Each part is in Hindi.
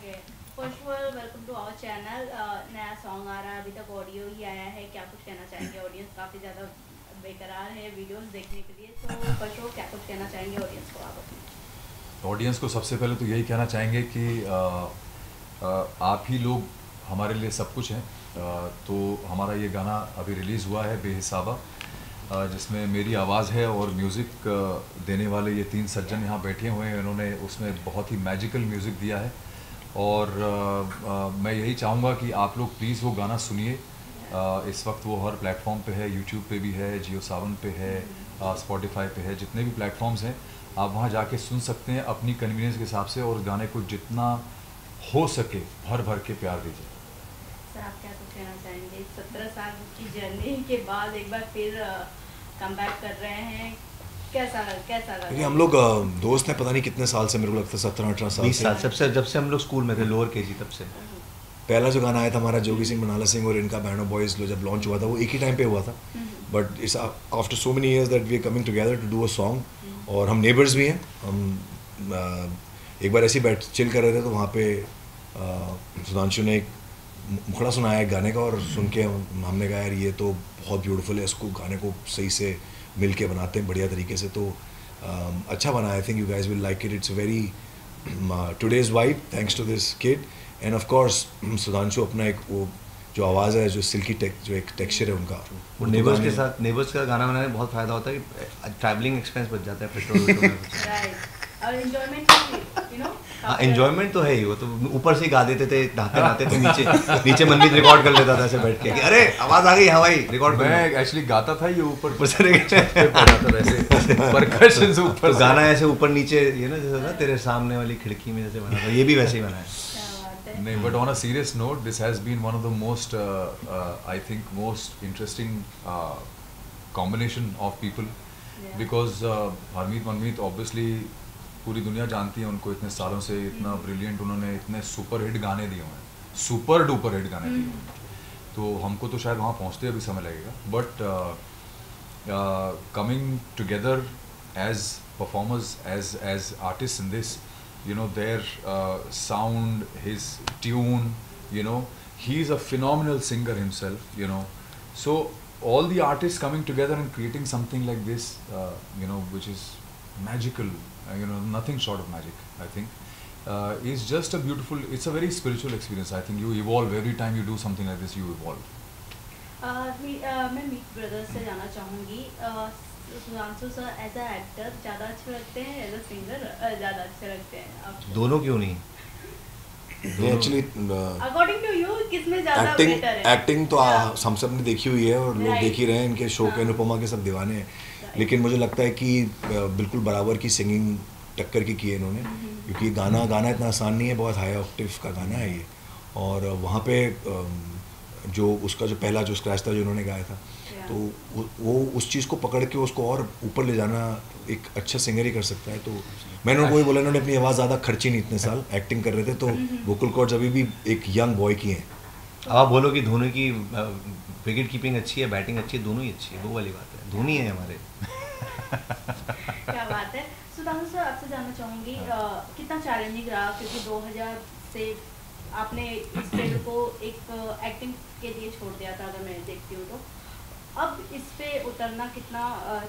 Okay, first of all welcome to our channel. नया सॉन्ग आ रहा है, अभी तक ऑडियो ही आया है, क्या कुछ कहना चाहेंगे? ऑडियंस काफ़ी ज़्यादा बेकरार है वीडियोस देखने के लिए, तो फर्स्ट ऑफ ऑल क्या कुछ कहना चाहेंगे ऑडियंस को आप अपने? ऑडियंस को सबसे पहले तो यही कहना चाहेंगे कि आप ही लोग हमारे लिए सब कुछ हैं। तो हमारा ये गाना अभी रिलीज़ हुआ है बेहिसाबा, जिसमें मेरी आवाज़ है और म्यूज़िक देने वाले ये तीन सज्जन यहाँ बैठे हुए हैं। इन्होंने उसमें बहुत ही मैजिकल म्यूज़िक दिया है और मैं यही चाहूँगा कि आप लोग प्लीज़ वो गाना सुनिए। इस वक्त वो हर प्लेटफॉर्म पे है, यूट्यूब पे भी है, जियो सावन पे है, स्पॉटिफाई पे है, जितने भी प्लेटफॉर्म्स हैं आप वहाँ जाके सुन सकते हैं अपनी कन्वीनियंस के हिसाब से। और उस गाने को जितना हो सके भर भर के प्यार दीजिए। सर आप क्या कुछ कहना चाहेंगे? 17 साल की जर्नी के बाद एक बार फिर कमबैक कर रहे हैं, कैसा लगा? क्योंकि हम लोग दोस्त हैं, पता नहीं कितने साल से, मेरे को लगता है 17-18 साल 20 साल सबसे, जब से हम लोग स्कूल में थे, लोअर केजी, तब से। पहला जो गाना आया था हमारा जोगी सिंह मनाला सिंह और इनका बैंड ऑफ बॉयज़ जब लॉन्च हुआ था वो एक ही टाइम पे हुआ था। But it's after so many years that we are coming together to do a song. और हम नेबर्स भी हैं। हम एक बार ऐसे ही बैठ चिल कर रहे थे तो वहाँ पे सुधांशु ने एक मुखड़ा सुनाया एक गाने का और सुन के हमने कहा यार ये तो बहुत ब्यूटीफुल है, इसको गाने को सही से मिल के बनाते हैं बढ़िया तरीके से, तो अच्छा बना। I think you guys will like it. It's very today's vibe thanks to this kid and of course Sudhanshu अपना एक वो जो आवाज़ है, जो सिल्की जो एक टेक्सचर है उनका, वो नेबर्स के साथ, नेबर्स का गाना बनाने में बहुत फ़ायदा होता है कि ट्रैवलिंग एक्सपेंस बच जाता है, पेट्रोल और एंजॉयमेंट हाँ, एंजॉयमेंट तो है ही। वो तो ऊपर से ही गा देते थे, नहाते नहाते तो नीचे मनमीत रिकॉर्ड कर लेता था ऐसे बैठ के कि अरे आवाज़ आ गई, हाँ भाई रिकॉर्ड। मैं एक्चुअली गाता था, ये ऊपर से पड़ा था वैसे परकशन से ऊपर, गाना ऐसे ऊपर नीचे, ये ना जैसे ना तेरे सामने वाली खिड़की में जैसे बना था, ये भी वैसे ही बना है। नहीं, but on a serious note, this has been one of the most, I think, most interesting combination of people, because Harmeet Manmeet obviously पूरी दुनिया जानती है उनको, इतने सालों से इतना ब्रिलियंट, उन्होंने इतने सुपर हिट गाने दिए हुए हैं, सुपर डुपर हिट गाने दिए हुए हैं। तो हमको तो शायद वहाँ पहुँचते अभी समय लगेगा, but coming together as performers, as artist in this, you know, their sound, his tune, you know, he's a phenomenal singer himself, you know. So all the artists coming together and creating something like this, you know, which is magical, you know, nothing short of magic, I think, is just a beautiful, it's a very spiritual experience. I think you evolve every time you do something like this, you evolve. मैं मीत ब्रदर्स से जाना चाहूँगी, Sudhanshu sir as a actor ज़्यादा अच्छे लगते हैं, एज अ सिंगर ज़्यादा अच्छे लगते हैं आपको? दोनों क्यों नहीं? एक्चुअली अकॉर्डिंग टू यू किसमें ज़्यादा बेटर है? एक्टिंग तो हम सब ने देखी हुई है और लोग देख ही रहे हैं, इनके शो के अनुपमा के सब दीवाने हैं। लेकिन मुझे लगता है कि बिल्कुल बराबर की सिंगिंग टक्कर की है इन्होंने, क्योंकि गाना इतना आसान नहीं है, बहुत हाई ऑक्टेव का गाना है ये। और वहाँ पे जो उसका जो पहला जो स्क्रैच था जो उन्होंने गाया था, तो वो उस चीज़ को पकड़ के उसको और ऊपर ले जाना एक अच्छा सिंगर ही कर सकता है। तो मैंने उनको वही बोला, इन्होंने अपनी आवाज़ ज़्यादा खर्ची नहीं, इतने साल एक्टिंग कर रहे थे, तो वोकल कॉर्ड्स अभी भी एक यंग बॉय की हैं। आप बोलो कि धोनी की विकेट कीपिंग अच्छी है, बैटिंग अच्छी है, दोनों ही अच्छी है, वो वाली बात है, धोनी है हमारे। क्या बात है। सुधांशु सर आपसे जानना चाहूँगी कितना चैलेंजिंग रहा, क्योंकि 2000 से आपने इस फील्ड को एक एक्टिंग के लिए छोड़ दिया था, अगर मैं देखती हूँ तो अब इस पे उतरना कितना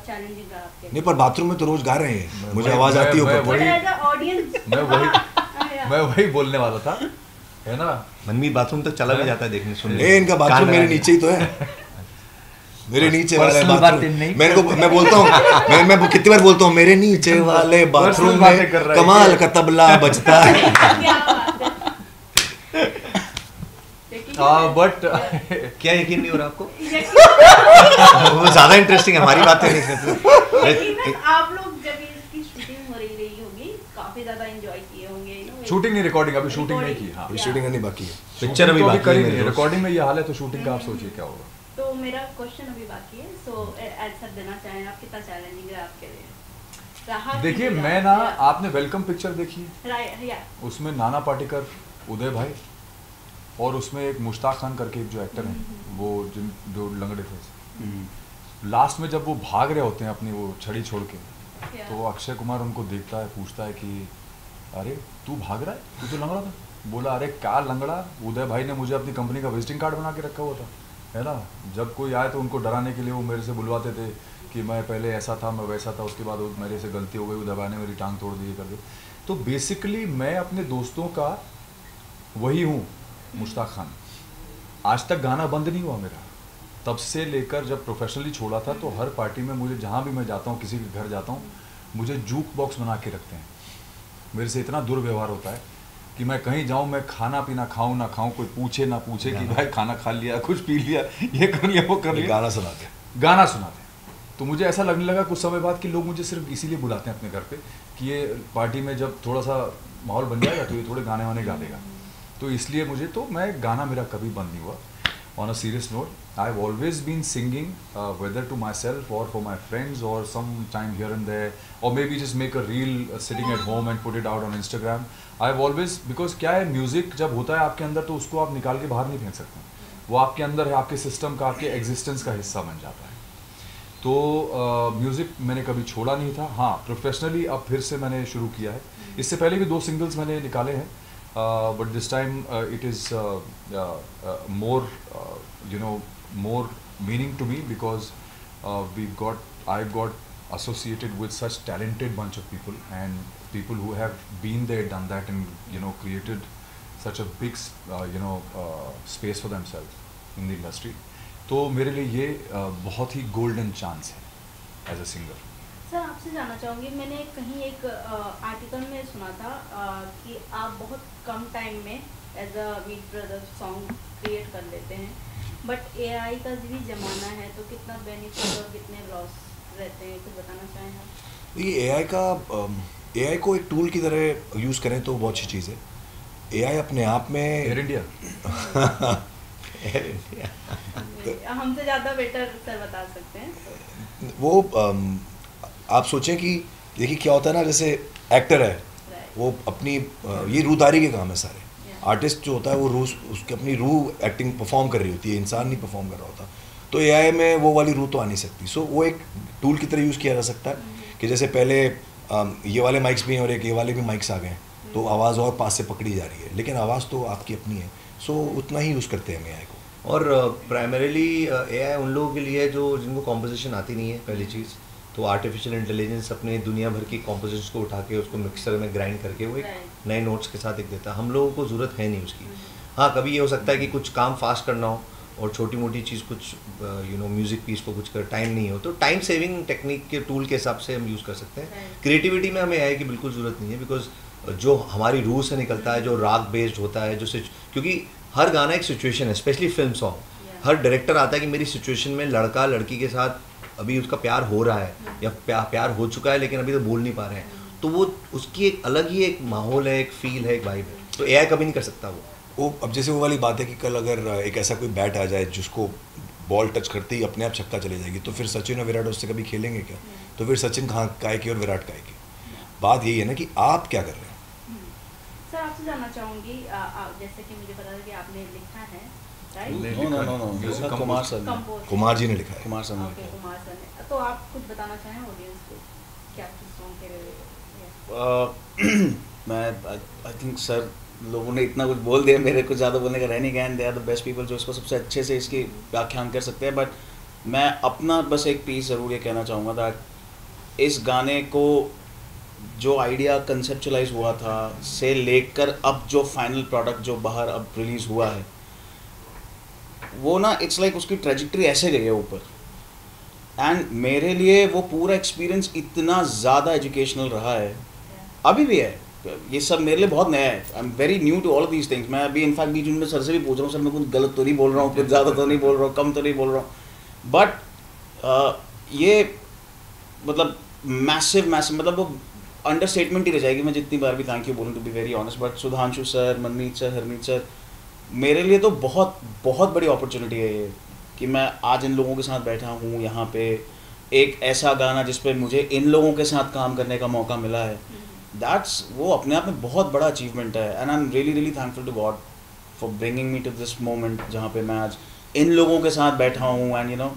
चैलेंजिंग रहा आपके लिए? नहीं, पर बाथरूम में तो रोज गा रहे हैं, मुझे आवाज आती है मैं वही बोलने वाला था, है ना। मनमीत बाथरूम तक चला भी जाता है देखने सुनने। इनका बाथरूम मेरे नीचे ही तो है, मेरे नीचे वाले बाथरूम। मैं बोलता हूँ, मैं कितनी बार बोलता हूँ, मेरे नीचे वाले बाथरूम में कमाल का तबला बजता है। बट क्या यकीन नहीं हो रहा आपको? वो ज़्यादा इंटरेस्टिंग है, हमारी बातें नहीं। आप लोग जब इसकी शूटिंग हो रही होगी काफी ज़्यादा एंजॉय किए होंगे। शूटिंग नहीं, रिकॉर्डिंग अभी शूटिंग नहीं की। हाँ, शूटिंग नहीं बाकी है, पिक्चर अभी बाकी है। रिकॉर्डिंग में ये हाल है तो शूटिंग का आप सोचिए क्या होगा। तो मेरा क्वेश्चन अभी बाकी है, सो आंसर देना चाहें आप, कितना चैलेंजिंग है आपके लिए? देखिए, मैं ना, आपने वेलकम पिक्चर देखी है? उसमें नाना पाटेकर, उदय भाई, और उसमें एक मुश्ताक खान करके एक जो एक्टर हैं, वो जो लंगड़े थे, लास्ट में जब वो भाग रहे होते हैं अपनी वो छड़ी छोड़ के, तो अक्षय कुमार उनको देखता है, पूछता है कि अरे तू भाग रहा है, तू तो लंगड़ा था। बोला अरे क्या लंगड़ा, उदय भाई ने मुझे अपनी कंपनी का विजिटिंग कार्ड बना के रखा हुआ था, है ना। जब कोई आए तो उनको डराने के लिए वो मेरे से बुलवाते थे कि मैं पहले ऐसा था, मैं वैसा था, उसके बाद मेरे से गलती हो गई, उदय भाई ने मेरी टांग तोड़ दी, कर दी। तो बेसिकली मैं अपने दोस्तों का वही हूँ, मुश्ताक खान। आज तक गाना बंद नहीं हुआ मेरा, तब से लेकर जब प्रोफेशनली छोड़ा था तो हर पार्टी में मुझे, जहाँ भी मैं जाता हूँ, किसी के घर जाता हूँ, मुझे जूक बॉक्स बना के रखते हैं। मेरे से इतना दुर्व्यवहार होता है कि मैं कहीं जाऊँ, मैं खाना पीना खाऊँ ना खाऊँ, कोई पूछे ना पूछे कि भाई खाना खा लिया, कुछ पी लिया, ये कर लिया, वो कर लिया, गाना सुनाते। तो मुझे ऐसा लगने लगा कुछ समय बाद कि लोग मुझे सिर्फ इसीलिए बुलाते हैं अपने घर पे कि ये पार्टी में जब थोड़ा सा माहौल बन जाएगा तो ये थोड़े गाने वाने गा देगा। तो इसलिए मुझे, तो मैं गाना मेरा कभी बंद नहीं हुआ। On a serious note, I've always been singing, whether to myself or for my friends or some time here and there, or maybe just make a reel sitting at home and put it out on Instagram. I've always, because क्या है, म्यूज़िक जब होता है आपके अंदर तो उसको आप निकाल के बाहर नहीं फेंक सकते, वो आपके अंदर है, आपके सिस्टम का, आपके एग्जिस्टेंस का हिस्सा बन जाता है। तो म्यूज़िक मैंने कभी छोड़ा नहीं था। हाँ, प्रोफेशनली अब फिर से मैंने शुरू किया है। इससे पहले भी 2 सिंगल्स मैंने निकाले हैं, but this time it is more more meaning to me because I got associated with such talented bunch of people and people who have been there, done that, and created such a big space for themselves in the industry. तो मेरे लिए ये बहुत ही गोल्डन चांस है एज अ सिंगर। सर आपसे जानना चाहूँगी, मैंने कहीं एक आर्टिकल में सुना था कि आप बहुत कम टाइम में as a Meet brother song create कर लेते हैं, बट एआई का भी ज़माना है तो कितना बेनिफिट और कितने लॉस रहते हैं, कुछ बताना चाहें आप? ये एआई को एक टूल की तरह यूज़ करें तो बहुत अच्छी चीज़ है। एआई अपने आप में एयर इंडिया हमसे ज़्यादा बेटर सर बता सकते हैं। वो आप सोचें कि देखिए क्या होता है ना, जैसे एक्टर है वो अपनी ये रूहदारी के काम है सारे। आर्टिस्ट जो होता है वो रूह, उसकी अपनी रूह एक्टिंग परफॉर्म कर रही होती है, इंसान नहीं परफॉर्म कर रहा होता। तो एआई में वो वाली रूह तो आ नहीं सकती। सो वो एक टूल की तरह यूज़ किया जा सकता है कि जैसे पहले ये वाले माइक्स भी हैं और एक ये वाले भी माइक्स आ गए हैं, तो आवाज़ और पास से पकड़ी जा रही है, लेकिन आवाज़ तो आपकी अपनी है। सो उतना ही यूज़ करते हैं हम एआई को। और प्राइमरीली एआई उन लोगों के लिए जो जिनको कॉम्पोजिशन आती नहीं है, पहली चीज़ तो आर्टिफिशियल इंटेलिजेंस अपने दुनिया भर की कॉम्पोजिशंस को उठा के उसको मिक्सर में ग्राइंड करके वो एक नए नोट्स के साथ एक देता है। हम लोगों को ज़रूरत है नहीं उसकी। हाँ, कभी ये हो सकता है कि कुछ काम फास्ट करना हो और छोटी मोटी चीज़ कुछ म्यूज़िक पीस को कुछ कर टाइम नहीं हो, तो टाइम सेविंग टेक्निक के टूल के हिसाब से हम यूज़ कर सकते हैं। क्रिएटिविटी में हमें एआई की बिल्कुल ज़रूरत नहीं है, बिकॉज जो हमारी रूह से निकलता है, जो राग बेस्ड होता है, जो क्योंकि हर गाना एक सिचुएशन है, स्पेशली फिल्म सॉन्ग। हर डायरेक्टर आता है कि मेरी सिचुएशन में लड़का लड़की के साथ अभी उसका प्यार हो रहा है या प्यार हो चुका है लेकिन अभी तो बोल नहीं पा रहे हैं, तो वो उसकी एक अलग ही एक माहौल है, एक फील है, एक वाइब है। तो एआई कभी नहीं कर सकता वो। अब जैसे वो वाली बात है कि कल अगर एक ऐसा कोई बैट आ जाए जिसको बॉल टच करते ही अपने आप छक्का चले जाएगी, तो फिर सचिन और विराट उससे कभी खेलेंगे क्या? तो फिर सचिन कहाँ काय की और विराट काय की। बात यही है ना कि आप क्या कर रहे हैं। सर आपसे जानना चाहूँगी, जैसे कि मुझे पता है कि आपने लिखा है, कुमार जी ने लिखा है। कुमार सर ने, तो आप कुछ बताना चाहें ऑडियंस को क्या सॉन्ग के लिए? मैं आई थिंक सर लोगों ने इतना कुछ बोल दिया, मेरे को ज़्यादा बोलने का रह नहीं गया, and they are the best people जो इसको सबसे अच्छे से इसकी व्याख्यान कर सकते हैं। बट मैं अपना बस एक पीस ज़रूर ये कहना चाहूँगा दैट इस गाने को जो आइडिया कंसेप्चुलाइज हुआ था से लेकर अब जो फाइनल प्रोडक्ट जो बाहर अब रिलीज़ हुआ है, वो ना इट्स लाइक उसकी ट्रेजेक्टरी ऐसे गई है ऊपर। एंड मेरे लिए वो पूरा एक्सपीरियंस इतना ज़्यादा एजुकेशनल रहा है, अभी भी है। ये सब मेरे लिए बहुत नया है। I am very new to all these things. मैं अभी इनफैक्ट बीच में सर से भी पूछ रहा हूँ, सर मैं कुछ गलत तो नहीं बोल रहा हूँ, कुछ ज़्यादा तो नहीं बोल रहा हूँ, कम तो नहीं बोल रहा हूँ। बट ये मतलब मैसिव मतलब वो अंडर स्टेटमेंट ही रह जाएगी मैं जितनी बार भी थैंक यू बोलूँ, to be very honest. But Sudhanshu sir, Manmeet sir, Harmeet sir, मेरे लिए तो बहुत बहुत बड़ी अपॉर्चुनिटी है ये कि मैं आज इन लोगों के साथ बैठा हूँ यहाँ पे, एक ऐसा गाना जिस पे मुझे इन लोगों के साथ काम करने का मौका मिला है। दैट्स वो अपने आप में बहुत बड़ा अचीवमेंट है। And I am really really thankful to God for bringing me to this moment जहाँ पे मैं आज इन लोगों के साथ बैठा हूँ। And you know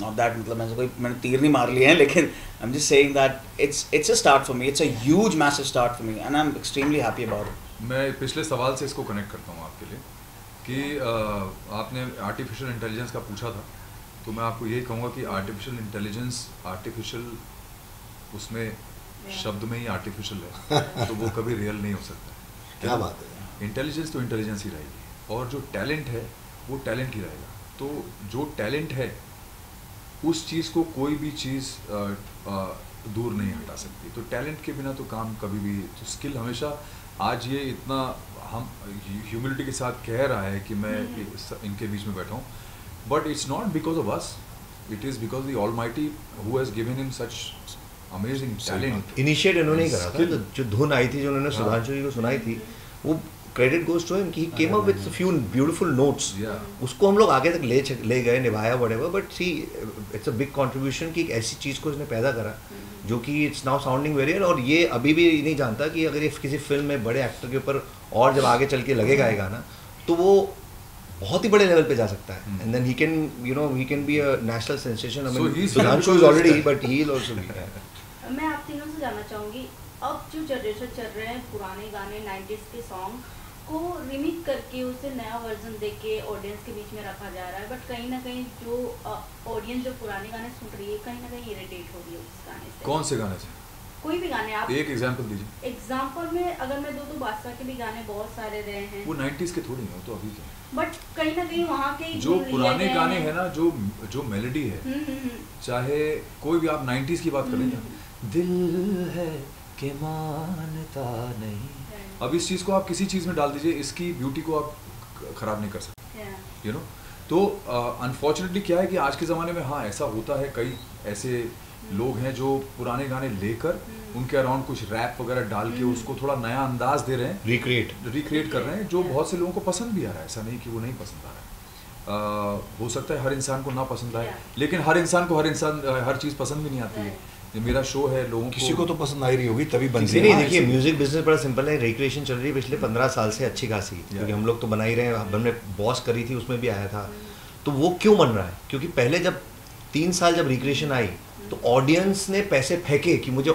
not that मतलब मैंने तीर नहीं मार लिए हैं, लेकिन I am just saying that it's a start for me, it's a huge massive start for me and I am extremely happy about it. मैं पिछले सवाल से इसको कनेक्ट करता हूँ आपके लिए कि आपने आर्टिफिशियल इंटेलिजेंस का पूछा था, तो मैं आपको यही कहूँगा कि आर्टिफिशियल इंटेलिजेंस आर्टिफिशियल उसमें शब्द में ही आर्टिफिशियल है, तो वो कभी रियल नहीं हो सकता। क्या बात है। इंटेलिजेंस तो इंटेलिजेंस ही रहेगी, और जो टैलेंट है वो टैलेंट ही रहेगा। तो जो टैलेंट है उस चीज़ को कोई भी चीज़ दूर नहीं हटा सकती। तो टैलेंट के बिना तो काम कभी भी, तो स्किल हमेशा, आज ये इतना हम ह्यूमिलिटी के साथ कह रहा है कि मैं इनके बीच में बैठा हूँ, but it's not because of us, it is because the almighty who has given him such amazing talent. Initiate इन्होंने ही करा था, जो धुन आई थी, जो उन्होंने सुधांशु जी को सुनाई थी, वो क्रेडिट गोज टू हिम कि he came up with few beautiful notes. उसको हम लोग आगे तक ले गए, निभाया, whatever, but see it's a big contribution कि एक ऐसी चीज़ को इसने पैदा करा जो कि इट्स नाउ साउंडिंग वेरी, और ये अभी भी नहीं जानता कि अगर ये किसी फिल्म में बड़े एक्टर के ऊपर और जब आगे चल के लगेगा ये गाना, तो वो बहुत ही बड़े लेवल पे जा सकता है, and then he can, you know, he can be a national sensation. I mean Sudhanshu is already, but he will also be. मैं आप तीनों से जानना चाहूँगी, अब जो जनरेशन चल रहे हैं, पुराने गाने 90s के सॉन्ग को रिमिक करके उसे नया वर्जन देके ऑडियंस के बीच में रखा जा रहा है, बट कहीं ना कहीं जो ऑडियंस जो पुराने गाने सुन रही है, कहीं ना कहीं इरिटेट हो रही है उस गाने से। कौन से गाने से? कोई भी गाने, आप एक एग्जांपल दीजिए। एग्जांपल में अगर मैं दो तो बादशाह के भी गाने बहुत सारे रहे हैं, वो 90s के थोड़ी हैं, तो अभी के, बट कहीं ना कहीं वहाँ के जो पुराने गाने हैं ना, जो मेलोडी है, चाहे कोई भी आप 90s की बात करें ना, दिल है कि मानता नहीं, अब इस चीज़ को आप किसी चीज़ में डाल दीजिए, इसकी ब्यूटी को आप खराब नहीं कर सकते, यू नो। तो अनफॉर्चुनेटली क्या है कि आज के ज़माने में, हाँ, ऐसा होता है, कई ऐसे लोग हैं जो पुराने गाने लेकर उनके अराउंड कुछ रैप वगैरह डाल के उसको थोड़ा नया अंदाज दे रहे हैं, रिक्रिएट कर रहे हैं, जो बहुत से लोगों को पसंद भी आ रहा है। ऐसा नहीं कि वो नहीं पसंद आ रहा है, हो सकता है हर इंसान को ना पसंद आए, लेकिन हर इंसान को हर चीज़ पसंद भी नहीं आती है। ये मेरा शो है, लोगों किसी को तो पसंद आ ही रही होगी, तभी बनती है। नहीं, देखिए, म्यूजिक बिजनेस बड़ा सिंपल है, रिक्रिएशन चल रही है पिछले 15 साल से अच्छी खासी, क्योंकि हम लोग तो बना ही रहे हैं, हमने बॉस करी थी, उसमें भी आया था। तो वो क्यों बन रहा है? क्योंकि पहले जब 3 साल जब रिक्रिएशन आई, तो ऑडियंस ने पैसे फेंके कि मुझे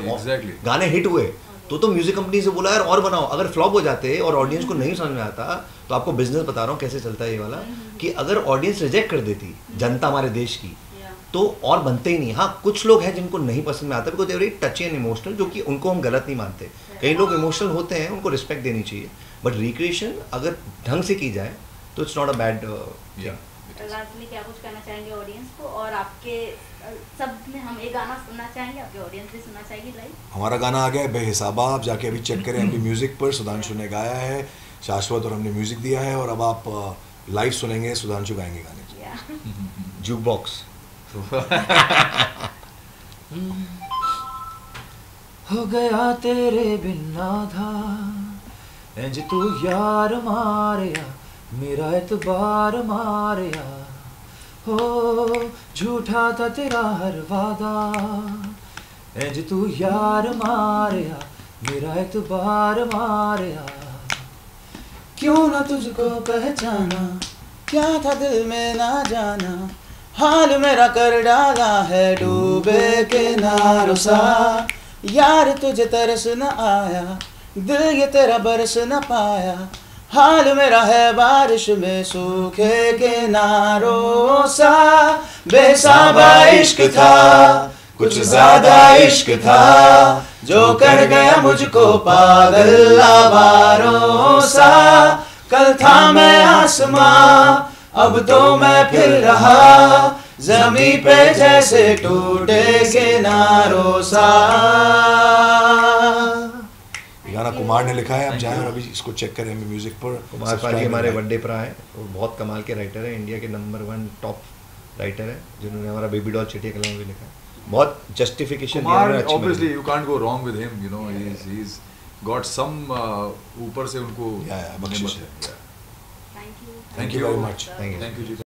गाने हिट हुए, तो म्यूजिक कंपनी से बोला यार और बनाओ। अगर फ्लॉप हो जाते और ऑडियंस को नहीं समझ में आता, तो आपको बिजनेस बता रहा हूँ कैसे चलता है ये वाला, कि अगर ऑडियंस रिजेक्ट कर देती, जनता हमारे देश की, तो और बनते ही नहीं। हाँ, कुछ लोग हैं जिनको नहीं पसंद में आता, because they are very touchy and emotional, जो कि उनको हम गलत नहीं मानते। कई लोग इमोशनल होते हैं, उनको रिस्पेक्ट देनी चाहिए, बट रिक्रिएशन अगर ढंग से की जाए तो it's not a bad. Lastly क्या कुछ कहना चाहेंगे ऑडियंस को, और आपके शब्द में हम एक गाना सुनना चाहेंगे, आपके ऑडियंस भी सुनना चाहेगी लाइव? हमारा गाना आ गया है बेहिसाबा, आप जाके अभी चेक करें अपनी म्यूजिक पर, सुधांशु ने गाया है, शाश्वत और हमने म्यूजिक दिया है, और अब आप लाइव सुनेंगे, सुधांशु गाएंगे गाने। जूक बॉक्स हो गया तेरे बिना था, इंज तू यार मारिया, मेरा एतबार मारिया, हो झूठा था तेरा हर वादा, इंज तू यार मारिया, मेरा एतबार मारिया, क्यों ना तुझको पहचाना, क्या था दिल में ना जाना, हाल मेरा कर डाला है डूबे किनारों सा, यार तुझे तरस न आया, दिल ये तेरा बरस न पाया, हाल मेरा है बारिश में सूखे किनारों सा, बेसाबा इश्क था, कुछ ज्यादा इश्क था, जो कर गया मुझको पागल आवारों सा, कल था मैं आसमां, अब तो मैं फिर रहा जमी पे जैसे टूटे किनारों सा। गाना कुमार ने लिखा है, आप जाएं और अभी इसको चेक करें म्यूजिक पर। कुमार पाजी हमारे बर्थडे पर आए, वो बहुत कमाल के राइटर है, इंडिया के नंबर 1 टॉप राइटर है, जिन्होंने हमारा बेबी डॉल चिटिया कलम भी लिखा है। बहुत जस्टिफिकेशन दिया है। Obviously you can't go wrong with him, you know, he is got some ऊपर से उनको बख्शिश है। Thank you thank you very much. Thank you ji.